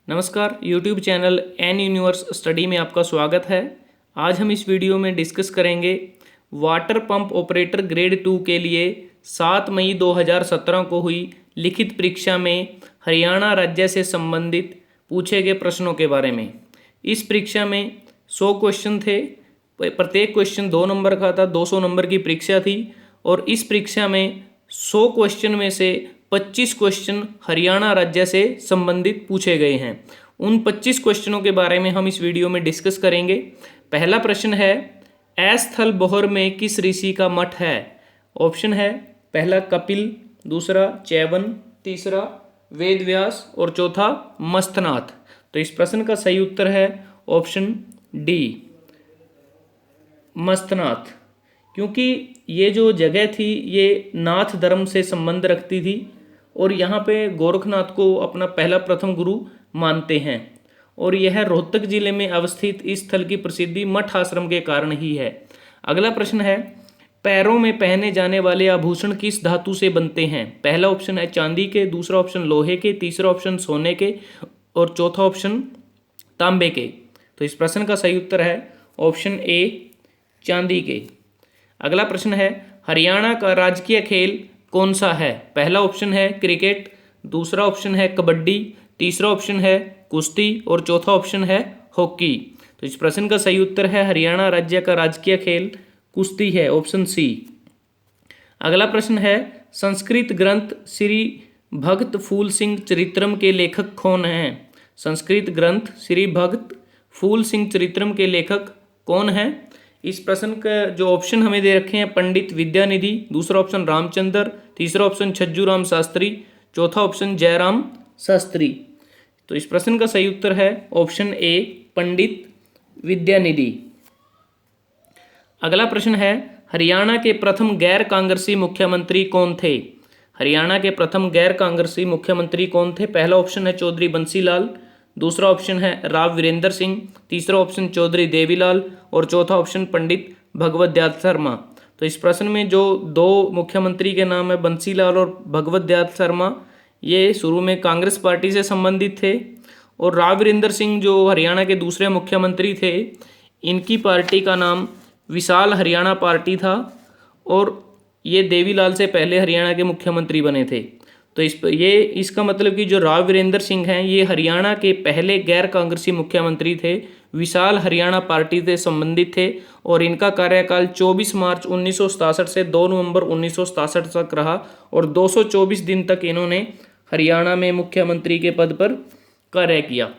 नमस्कार, YouTube channel N universe study में आपका स्वागत है। आज हम इस वीडियो में डिस्कस करेंगे वाटर पंप ऑपरेटर ग्रेड 2 के लिए 7 मई 2017 को हुई लिखित परीक्षा में हरियाणा राज्य से संबंधित पूछे गए प्रश्नों के बारे में। इस परीक्षा में 100 क्वेश्चन थे, प्रत्येक क्वेश्चन 2 नंबर का था, 200 नंबर की परीक्षा थी और इस परीक्षा में 100 क्वेश्चन में से 25 क्वेश्चन हरियाणा राज्य से संबंधित पूछे गए हैं। उन 25 क्वेश्चनों के बारे में हम इस वीडियो में डिस्कस करेंगे। पहला प्रश्न है, स्थल बोहर में किस ऋषि का मठ है? ऑप्शन है पहला कपिल, दूसरा च्यवन, तीसरा वेदव्यास और चौथा मस्तनाथ। तो इस प्रश्न का सही उत्तर है ऑप्शन डी, मस्तनाथ। क्योंकि ये जो जगह थी ये नाथ धर्म से संबंध रखती थी और यहाँ पे गोरखनाथ को अपना पहला प्रथम गुरु मानते हैं और यह रोहतक जिले में अवस्थित इस स्थल की प्रसिद्धि मठ आश्रम के कारण ही है। अगला प्रश्न है, पैरों में पहने जाने वाले आभूषण किस धातु से बनते हैं? पहला ऑप्शन है चांदी के, दूसरा ऑप्शन लोहे के, तीसरा ऑप्शन सोने के और चौथा ऑप्शन तांबे के। तो इस प्रश्न का सही उत्तर है ऑप्शन ए, चांदी के। अगला प्रश्न है, हरियाणा का राजकीय खेल कौन सा है? पहला ऑप्शन है क्रिकेट, दूसरा ऑप्शन है कबड्डी, तीसरा ऑप्शन है कुश्ती और चौथा ऑप्शन है हॉकी। तो इस प्रश्न का सही उत्तर है हरियाणा राज्य का राजकीय खेल कुश्ती है, ऑप्शन सी। अगला प्रश्न है, संस्कृत ग्रंथ श्री भक्त फूल सिंह चरित्रम के लेखक कौन हैं? संस्कृत ग्रंथ श्री भक्त फूल सिंह चरित्रम के लेखक कौन हैं? इस प्रश्न का जो ऑप्शन हमें दे रखे हैं, पंडित विद्यानिधि, दूसरा ऑप्शन रामचंद्र, तीसरा ऑप्शन छज्जूराम शास्त्री, चौथा ऑप्शन जयराम शास्त्री। तो इस प्रश्न का सही उत्तर है ऑप्शन ए, पंडित विद्यानिधि। अगला प्रश्न है, हरियाणा के प्रथम गैर कांग्रेसी मुख्यमंत्री कौन थे? हरियाणा के प्रथम गैर कांग्रेसी मुख्यमंत्री कौन थे? पहला ऑप्शन है चौधरी बंसीलाल, दूसरा ऑप्शन है राव वीरेंद्र सिंह, तीसरा ऑप्शन चौधरी देवीलाल और चौथा ऑप्शन पंडित भगवत दयाल शर्मा। तो इस प्रश्न में जो दो मुख्यमंत्री के नाम है बंसीलाल और भगवत दयाल शर्मा, ये शुरू में कांग्रेस पार्टी से संबंधित थे और राव वीरेंद्र सिंह जो हरियाणा के दूसरे मुख्यमंत्री थे, इनकी पार्टी का नाम विशाल हरियाणा पार्टी था और ये देवीलाल से पहले हरियाणा के मुख्यमंत्री बने थे। तो इसका मतलब कि जो राव वीरेंद्र सिंह हैं ये हरियाणा के पहले गैर कांग्रेसी मुख्यमंत्री थे, विशाल हरियाणा पार्टी से संबंधित थे और इनका कार्यकाल 24 मार्च 1967 से 2 नवंबर 1967 तक रहा और 224 दिन तक इन्होंने हरियाणा में मुख्यमंत्री के पद पर कार्य किया।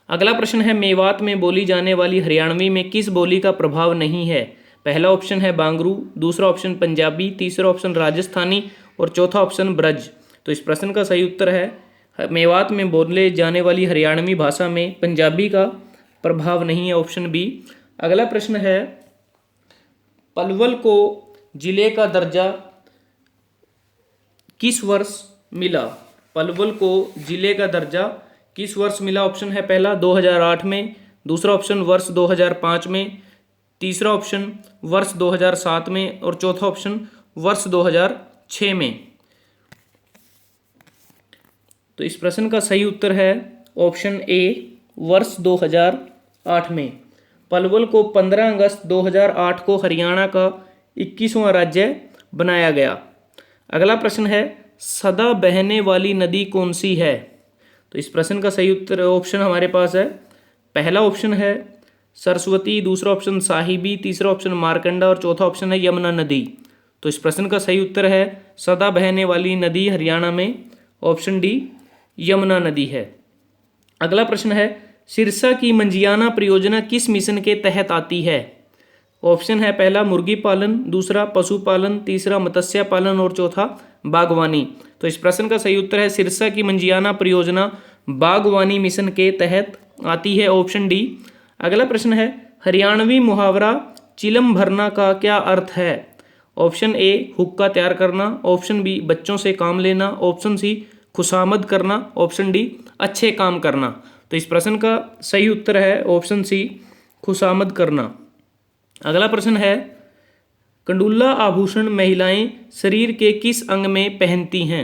अगला प्रश्न है, मेवात में बोली जाने वाली हरियाणवी में किस बोली का प्रभाव नहीं है? पहला ऑप्शन है बांगरू, दूसरा ऑप्शन पंजाबी, तीसरा ऑप्शन राजस्थानी और चौथा ऑप्शन ब्रज। तो इस प्रश्न का सही उत्तर है मेवात में बोले जाने वाली हरियाणवी भाषा में पंजाबी का प्रभाव नहीं है, ऑप्शन बी। अगला प्रश्न है, पलवल को जिले का दर्जा किस वर्ष मिला? पलवल को जिले का दर्जा किस वर्ष मिला? ऑप्शन है पहला 2008 में, दूसरा ऑप्शन वर्ष 2005 में, तीसरा ऑप्शन वर्ष 2007 में और चौथा ऑप्शन वर्ष 2006 में। तो इस प्रश्न का सही उत्तर है ऑप्शन ए, वर्ष 2008 में। पलवल को 15 अगस्त 2008 को हरियाणा का 21वां राज्य बनाया गया। अगला प्रश्न है, सदा बहने वाली नदी कौन सी है? तो इस प्रश्न का सही उत्तर ऑप्शन हमारे पास है, पहला ऑप्शन है सरस्वती, दूसरा ऑप्शन साहिबी, तीसरा ऑप्शन मारकंडा और चौथा ऑप्शन है यमुना नदी। तो इस प्रश्न का सही उत्तर है सदा बहने वाली नदी हरियाणा में, ऑप्शन डी, यमुना नदी है। अगला प्रश्न है, सिरसा की मंजियाना परियोजना किस मिशन के तहत आती है? ऑप्शन है पहला मुर्गी पालन, दूसरा पशुपालन, तीसरा मत्स्य पालन और चौथा बागवानी। तो इस प्रश्न का सही उत्तर है सिरसा की मंजियाना परियोजना बागवानी मिशन के तहत आती है, ऑप्शन डी। अगला प्रश्न है, हरियाणवी मुहावरा चिलम भरना का क्या अर्थ है? ऑप्शन ए, हुक्का तैयार करना, ऑप्शन बी, बच्चों से काम लेना, ऑप्शन सी, खुशामद करना, ऑप्शन डी, अच्छे काम करना। तो इस प्रश्न का सही उत्तर है ऑप्शन सी, खुशामद करना। अगला प्रश्न है, कंडुला आभूषण महिलाएं शरीर के किस अंग में पहनती हैं?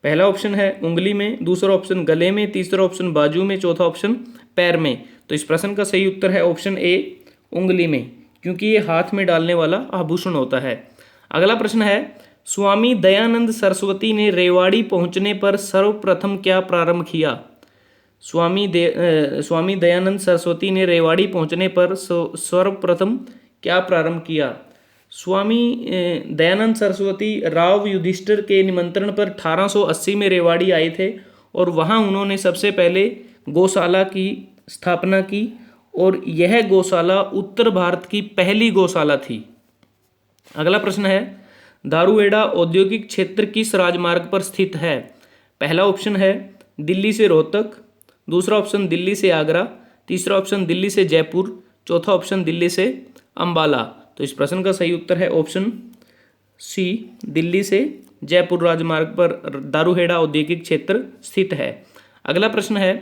पहला ऑप्शन है उंगली में, दूसरा ऑप्शन गले में, तीसरा ऑप्शन बाजू में, चौथा ऑप्शन पैर में। तो इस प्रश्न का सही उत्तर है ऑप्शन ए उंगली में, क्योंकि ये हाथ में डालने वाला आभूषण होता है। अगला प्रश्न है स्वामी दयानंद सरस्वती ने रेवाड़ी पहुंचने पर सर्वप्रथम क्या प्रारंभ किया? स्वामी दयानंद सरस्वती ने रेवाड़ी पहुंचने पर सर्वप्रथम क्या प्रारंभ किया? स्वामी दयानंद सरस्वती राव युधिष्ठिर के निमंत्रण पर 1880 में रेवाड़ी आए थे और वहाँ उन्होंने सबसे पहले गौशाला की स्थापना की और यह गौशाला उत्तर भारत की पहली गौशाला थी। अगला प्रश्न है दारूहेड़ा औद्योगिक क्षेत्र किस राजमार्ग पर स्थित है? पहला ऑप्शन है दिल्ली से रोहतक, दूसरा ऑप्शन दिल्ली से आगरा, तीसरा ऑप्शन दिल्ली से जयपुर, चौथा ऑप्शन दिल्ली से अंबाला। तो इस प्रश्न का सही उत्तर है ऑप्शन सी दिल्ली से जयपुर राजमार्ग पर दारूहेड़ा औद्योगिक क्षेत्र स्थित है। अगला प्रश्न है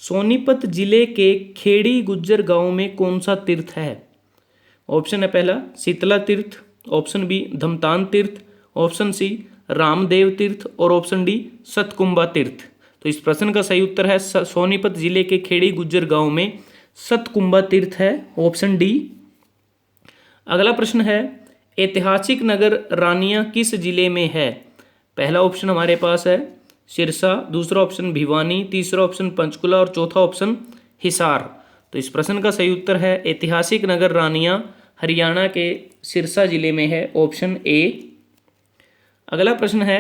सोनीपत जिले के खेड़ी गुज्जर गांव में कौन सा तीर्थ है? ऑप्शन है पहला शीतला तीर्थ, ऑप्शन बी धमतान तीर्थ, ऑप्शन सी रामदेव तीर्थ और ऑप्शन डी सतकुंबा तीर्थ। तो इस प्रश्न का सही उत्तर है सोनीपत जिले के खेड़ी गुज्जर गांव में सतकुंबा तीर्थ है, ऑप्शन डी। अगला प्रश्न है ऐतिहासिक नगर रानिया किस जिले में है? पहला ऑप्शन हमारे पास है सिरसा, दूसरा ऑप्शन भिवानी, तीसरा ऑप्शन पंचकुला और चौथा ऑप्शन हिसार। तो इस प्रश्न का सही उत्तर है ऐतिहासिक नगर रानिया हरियाणा के सिरसा जिले में है, ऑप्शन ए। अगला प्रश्न है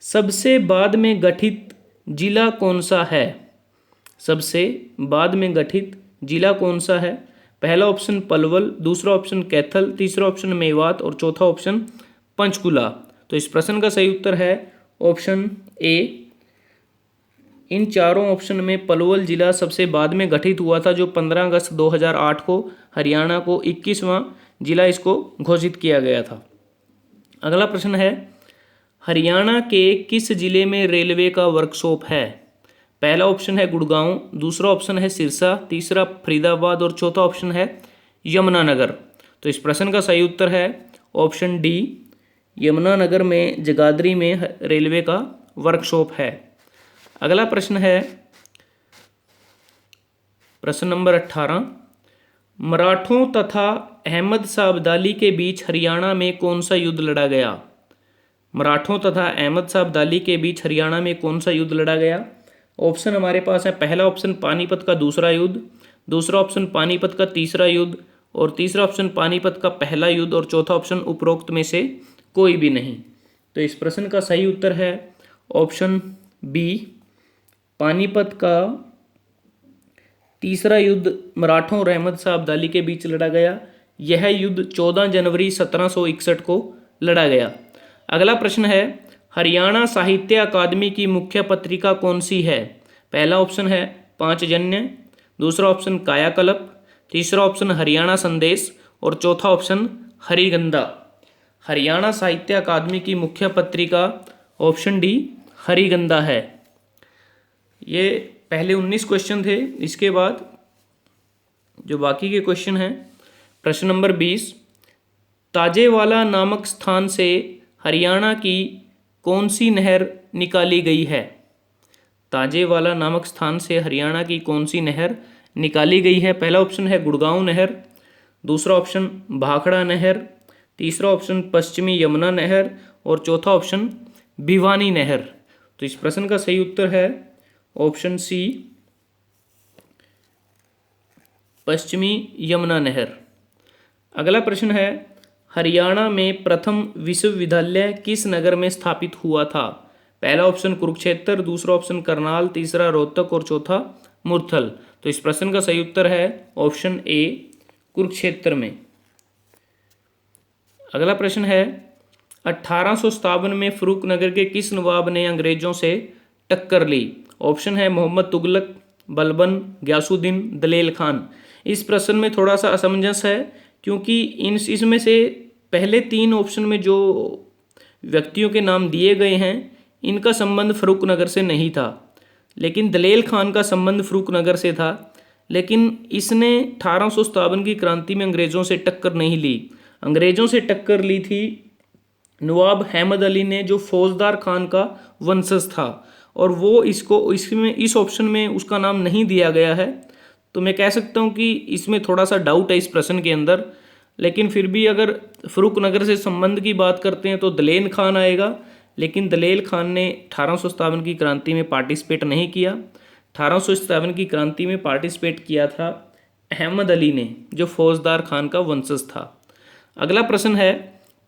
सबसे बाद में गठित जिला कौन सा है? सबसे बाद में गठित जिला कौन सा है? पहला ऑप्शन पलवल, दूसरा ऑप्शन कैथल, तीसरा ऑप्शन मेवात और चौथा ऑप्शन पंचकुला। तो इस प्रश्न का सही उत्तर है ऑप्शन ए। इन चारों ऑप्शन में पलवल जिला सबसे बाद में गठित हुआ था, जो 15 अगस्त 2008 को हरियाणा को 21वां जिला इसको घोषित किया गया था। अगला प्रश्न है हरियाणा के किस जिले में रेलवे का वर्कशॉप है? पहला ऑप्शन है गुड़गांव, दूसरा ऑप्शन है सिरसा, तीसरा फरीदाबाद और चौथा ऑप्शन है यमुनानगर। तो इस प्रश्न का सही उत्तर है ऑप्शन डी यमुनानगर में जगाधरी में रेलवे का वर्कशॉप है। अगला प्रश्न है प्रश्न नंबर 18 मराठों तथा अहमद शाह अब्दाली के बीच हरियाणा में कौन सा युद्ध लड़ा गया? मराठों तथा अहमद शाह अब्दाली के बीच हरियाणा में कौन सा युद्ध लड़ा गया? ऑप्शन हमारे पास है पहला ऑप्शन पानीपत का दूसरा युद्ध, दूसरा ऑप्शन पानीपत का तीसरा युद्ध और तीसरा ऑप्शन पानीपत का पहला युद्ध और चौथा ऑप्शन उपरोक्त में से कोई भी नहीं। तो इस प्रश्न का सही उत्तर है ऑप्शन बी पानीपत का तीसरा युद्ध मराठों और अहमद शाह अब्दाली के बीच लड़ा गया। यह युद्ध 14 जनवरी 1761 को लड़ा गया। अगला प्रश्न है हरियाणा साहित्य अकादमी की मुख्य पत्रिका कौन सी है? पहला ऑप्शन है पांचजन्य, दूसरा ऑप्शन कायाकल्प, तीसरा ऑप्शन हरियाणा संदेश और चौथा ऑप्शन हरिगंधा। हरियाणा साहित्य अकादमी की मुख्य पत्रिका ऑप्शन डी हरिगंधा है। ये पहले 19 क्वेश्चन थे। इसके बाद जो बाकी के क्वेश्चन हैं, प्रश्न नंबर 20 ताजेवाला नामक स्थान से हरियाणा की कौन सी नहर निकाली गई है? ताजेवाला नामक स्थान से हरियाणा की कौन सी नहर निकाली गई है? पहला ऑप्शन है गुड़गांव नहर, दूसरा ऑप्शन भाखड़ा नहर, तीसरा ऑप्शन पश्चिमी यमुना नहर और चौथा ऑप्शन भिवानी नहर। तो इस प्रश्न का सही उत्तर है ऑप्शन सी पश्चिमी यमुना नहर। अगला प्रश्न है हरियाणा में प्रथम विश्वविद्यालय किस नगर में स्थापित हुआ था? पहला ऑप्शन कुरुक्षेत्र, दूसरा ऑप्शन करनाल, तीसरा रोहतक और चौथा मुरथल। तो इस प्रश्न का सही उत्तर है ऑप्शन ए कुरुक्षेत्र में। अगला प्रश्न है 1857 में फर्रुखनगर के किस नवाब ने अंग्रेजों से टक्कर ली? ऑप्शन है मोहम्मद तुगलक, बलबन, गयासुद्दीन, दलेल खान। इस प्रश्न में थोड़ा सा असमंजस है, क्योंकि इसमें से पहले 3 ऑप्शन में जो व्यक्तियों के नाम दिए गए हैं इनका संबंध फर्रुखनगर से नहीं था, लेकिन दलेल खान का संबंध फर्रुखनगर से था। लेकिन इसने 1857 की क्रांति में अंग्रेज़ों से टक्कर नहीं ली। अंग्रेज़ों से टक्कर ली थी नवाब हैमद अली ने जो फौजदार खान का वंशज था, और वो इसमें इस ऑप्शन में उसका नाम नहीं दिया गया है। तो मैं कह सकता हूँ कि इसमें थोड़ा सा डाउट है इस प्रश्न के अंदर। लेकिन फिर भी अगर फरुखनगर से संबंध की बात करते हैं तो दलेन खान आएगा, लेकिन दलेल खान ने 1857 की क्रांति में पार्टिसिपेट नहीं किया। 1857 की क्रांति में पार्टिसिपेट किया था अहमद अली ने, जो फौजदार खान का वंशज था। अगला प्रश्न है,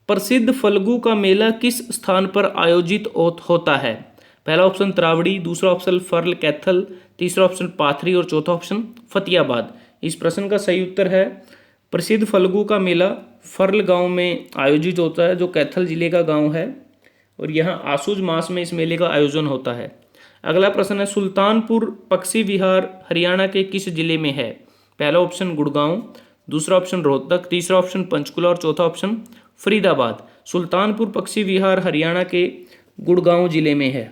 प्रसिद्ध फल्गु का मेला किस स्थान पर आयोजित होता है? पहला ऑप्शन तरावड़ी, दूसरा ऑप्शन फर्ल कैथल, तीसरा ऑप्शन पाथरी और चौथा ऑप्शन फतियाबाद। इस प्रश्न का सही उत्तर है प्रसिद्ध फल्गु का मेला फर्ल गांव में आयोजित होता है, जो कैथल जिले का गांव है, और यहाँ आसूज मास में इस मेले का आयोजन होता है। अगला प्रश्न है, सुल्तानपुर पक्षी विहार हरियाणा के किस जिले में है? पहला ऑप्शन गुड़गांव, दूसरा ऑप्शन रोहतक, तीसरा ऑप्शन पंचकुला और चौथा ऑप्शन फरीदाबाद। सुल्तानपुर पक्षी विहार हरियाणा के गुड़गांव जिले में है।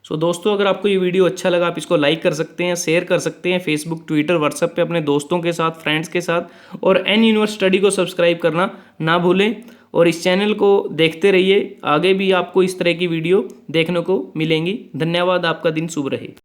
सो दोस्तों, अगर आपको ये वीडियो अच्छा लगा, आप इसको लाइक कर सकते हैं, शेयर कर सकते हैं फेसबुक, ट्विटर, व्हाट्सएप पे अपने दोस्तों के साथ, फ्रेंड्स के साथ, और एन यूनिवर्स स्टडी को सब्सक्राइब करना ना भूलें। और इस चैनल को देखते रहिए, आगे भी आपको इस तरह की वीडियो देखने को मिलेंगी। धन्यवाद, आपका दिन शुभ रहे।